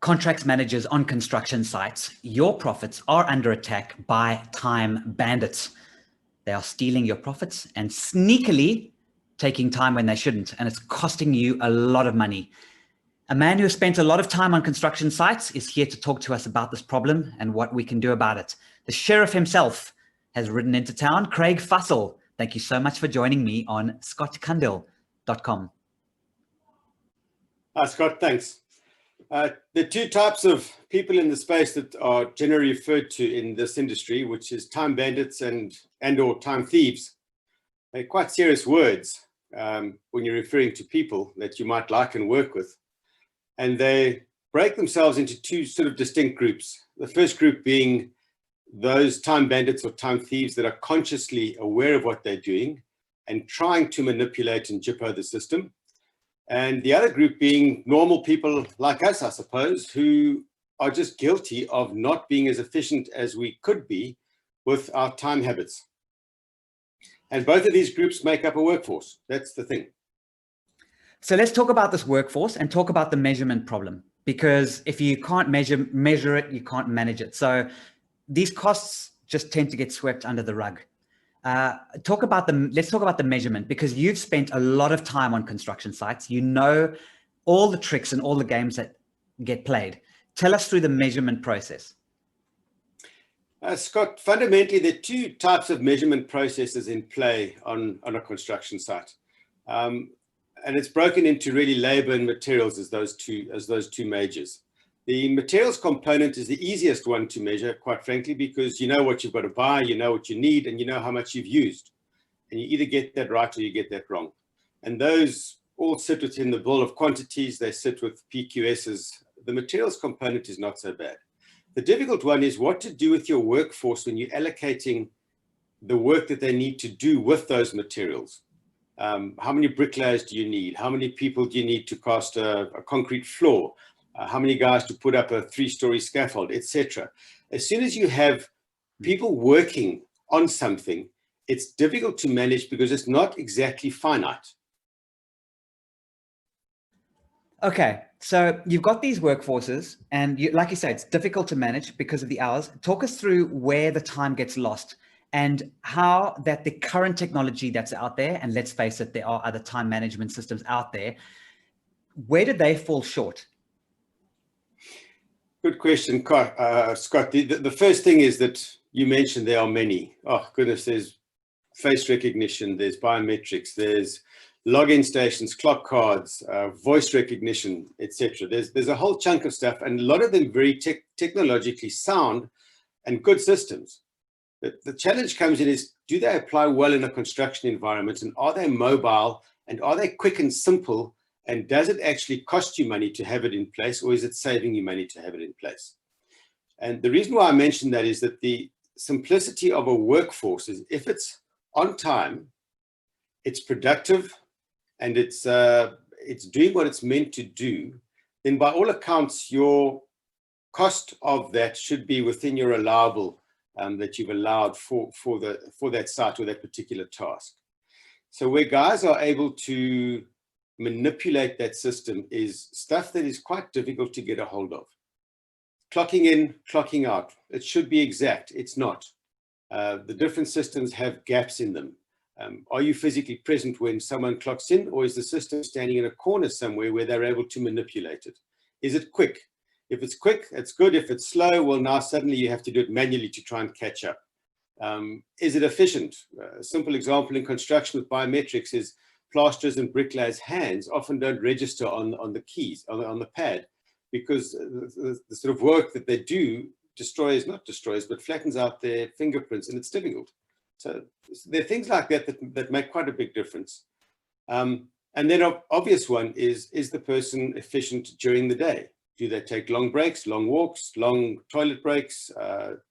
Contracts managers on construction sites, your profits are under attack by time bandits. They are stealing your profits and sneakily taking time when they shouldn't, and it's costing you a lot of money. A man who has spent a lot of time on construction sites is here to talk to us about this problem and what we can do about it. The sheriff himself has ridden into town, Craig Fussell. Thank you so much for joining me on scottcundill.com. Hi, Scott, thanks. The two types of people in the space that are generally referred to in this industry, which is time bandits and or time thieves, they're quite serious words when you're referring to people that you might like and work with. And they break themselves into two sort of distinct groups. The first group being those time bandits or time thieves that are consciously aware of what they're doing and trying to manipulate and jippo the system. And the other group being normal people like us, I suppose, who are just guilty of not being as efficient as we could be with our time habits. And both of these groups make up a workforce. That's the thing. So let's talk about this workforce and talk about the measurement problem, because if you can't measure it, you can't manage it. So these costs just tend to get swept under the rug. Let's talk about the measurement, because you've spent a lot of time on construction sites. You know all the tricks and all the games that get played. Tell us through the measurement process. Scott, fundamentally, there are two types of measurement processes in play on a construction site. And it's broken into really labor and materials as those two majors. The materials component is the easiest one to measure, quite frankly, because you know what you've got to buy, you know what you need, and you know how much you've used. And you either get that right or you get that wrong. And those all sit within the bill of quantities. They sit with PQSs. The materials component is not so bad. The difficult one is what to do with your workforce when you're allocating the work that they need to do with those materials. How many bricklayers do you need? How many people do you need to cast a concrete floor? How many guys to put up a 3-story scaffold, etc. As soon as you have people working on something, it's difficult to manage because it's not exactly finite. Okay, so you've got these workforces and like you say, it's difficult to manage because of the hours. Talk us through where the time gets lost and how that the current technology that's out there, and let's face it, there are other time management systems out there, where did they fall short? Good question, Scott. The first thing is that you mentioned there are many. Oh, goodness, there's face recognition, there's biometrics, there's login stations, clock cards, voice recognition, etc. There's a whole chunk of stuff, and a lot of them very technologically sound and good systems. The challenge comes in is, do they apply well in a construction environment, and are they mobile, and are they quick and simple? And does it actually cost you money to have it in place, or is it saving you money to have it in place? And the reason why I mention that is that the simplicity of a workforce is if it's on time, it's productive, and it's doing what it's meant to do, then by all accounts, your cost of that should be within your allowable that you've allowed for that site or that particular task. So where guys are able to manipulate that system is stuff that is quite difficult to get a hold of. Clocking in, clocking out. It should be exact. It's not. The different systems have gaps in them. Are you physically present when someone clocks in, or is the system standing in a corner somewhere where they're able to manipulate it? Is it quick? If it's quick, it's good. If it's slow, well, now suddenly you have to do it manually to try and catch up. Is it efficient? A simple example in construction with biometrics is plasterers and bricklayers' hands often don't register on the keys, on the pad, because the sort of work that they do not destroys, but flattens out their fingerprints, and it's difficult. So there are things like that make quite a big difference. And then an obvious one is the person efficient during the day? Do they take long breaks, long walks, long toilet breaks,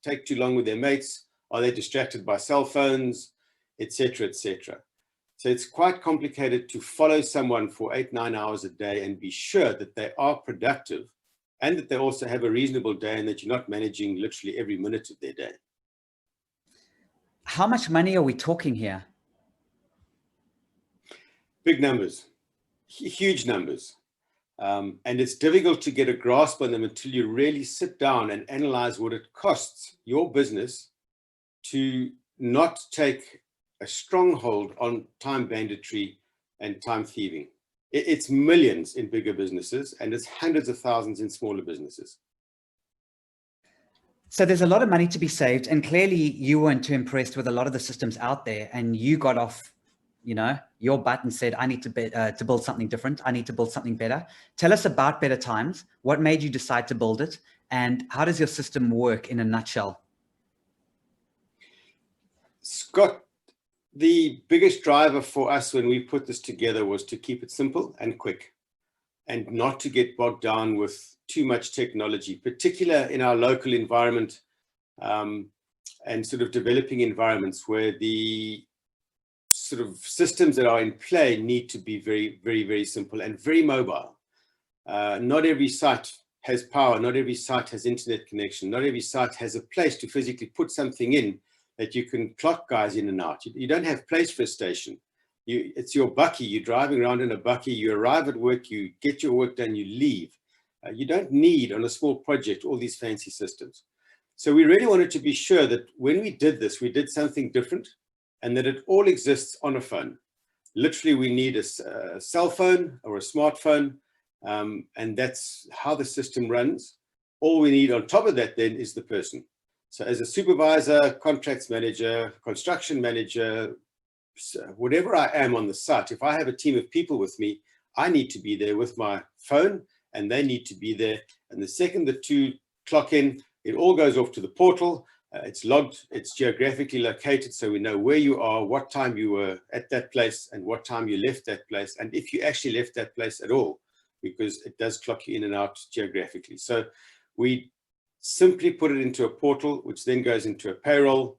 take too long with their mates? Are they distracted by cell phones, etc., etc.? So it's quite complicated to follow someone for 8-9 hours a day and be sure that they are productive and that they also have a reasonable day and that you're not managing literally every minute of their day. How much money are we talking here? Big numbers, huge numbers. And it's difficult to get a grasp on them until you really sit down and analyze what it costs your business to not take a stronghold on time banditry and time thieving. It's millions in bigger businesses, and it's hundreds of thousands in smaller businesses. So there's a lot of money to be saved, and clearly you weren't too impressed with a lot of the systems out there, and you got off, you know, your butt and said, I need to build something different. I need to build something better. Tell us about Better Times. What made you decide to build it, and how does your system work in a nutshell? Scott, the biggest driver for us when we put this together was to keep it simple and quick, and not to get bogged down with too much technology, particularly in our local environment, and sort of developing environments where the sort of systems that are in play need to be very, very, very simple and very mobile. Not every site has power. Not every site has internet connection. Not every site has a place to physically put something in that you can clock guys in and out. You don't have place for a station. It's your bucky. You're driving around in a bucky. You arrive at work. You get your work done. You leave. You don't need, on a small project, all these fancy systems. So we really wanted to be sure that when we did this, we did something different, and that it all exists on a phone. Literally, we need a cell phone or a smartphone, and that's how the system runs. All we need on top of that then is the person. So as a supervisor, contracts manager, construction manager, whatever I am on the site, if I have a team of people with me, I need to be there with my phone, and they need to be there. And the second the two clock in, it all goes off to the portal. It's logged, it's geographically located, so we know where you are, what time you were at that place, and what time you left that place, and if you actually left that place at all, because it does clock you in and out geographically. So we simply put it into a portal, which then goes into a payroll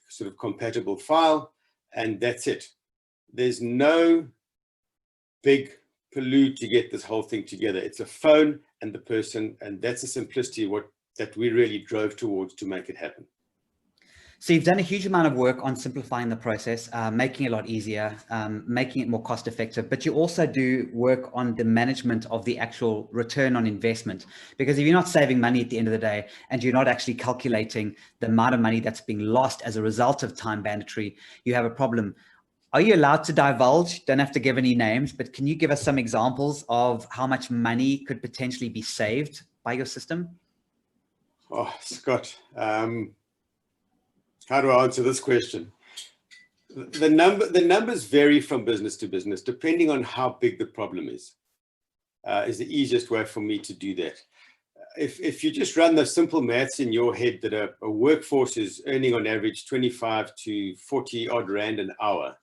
sort of compatible file, and that's it. There's no big pollute to get this whole thing together. It's a phone and the person, and that's the simplicity that we really drove towards to make it happen. So you've done a huge amount of work on simplifying the process, making it a lot easier, making it more cost effective, but you also do work on the management of the actual return on investment. Because if you're not saving money at the end of the day, and you're not actually calculating the amount of money that's being lost as a result of time banditry, you have a problem. Are you allowed to divulge? Don't have to give any names, but can you give us some examples of how much money could potentially be saved by your system? Oh, Scott, how do I answer this question? The numbers vary from business to business, depending on how big the problem is the easiest way for me to do that. If you just run the simple maths in your head that a workforce is earning on average 25 to 40 odd rand an hour,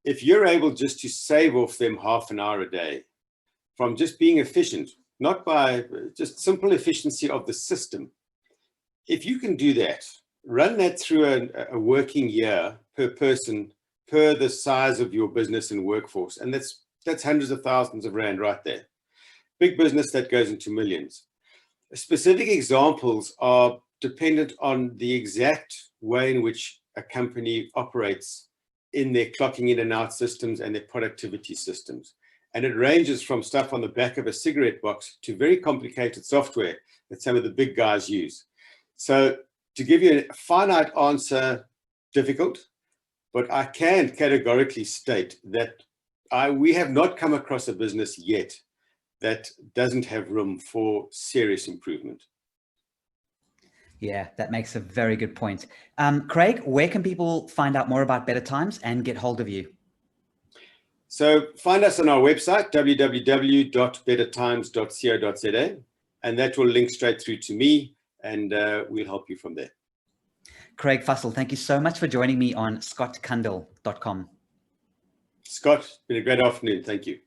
if you're able just to save off them half an hour a day from just being efficient, not by just simple efficiency of the system, if you can do that, run that through a working year per person, per the size of your business and workforce, and that's hundreds of thousands of rand right there. Big business, that goes into millions. Specific examples are dependent on the exact way in which a company operates in their clocking in and out systems and their productivity systems. And it ranges from stuff on the back of a cigarette box to very complicated software that some of the big guys use. So to give you a finite answer, difficult, but I can categorically state that we have not come across a business yet that doesn't have room for serious improvement. Yeah, that makes a very good point. Craig, where can people find out more about Better Times and get hold of you? So find us on our website, www.bettertimes.co.za, and that will link straight through to me, and we'll help you from there. Craig Fussell, thank you so much for joining me on scottcundill.com. Scott, it's been a great afternoon. Thank you.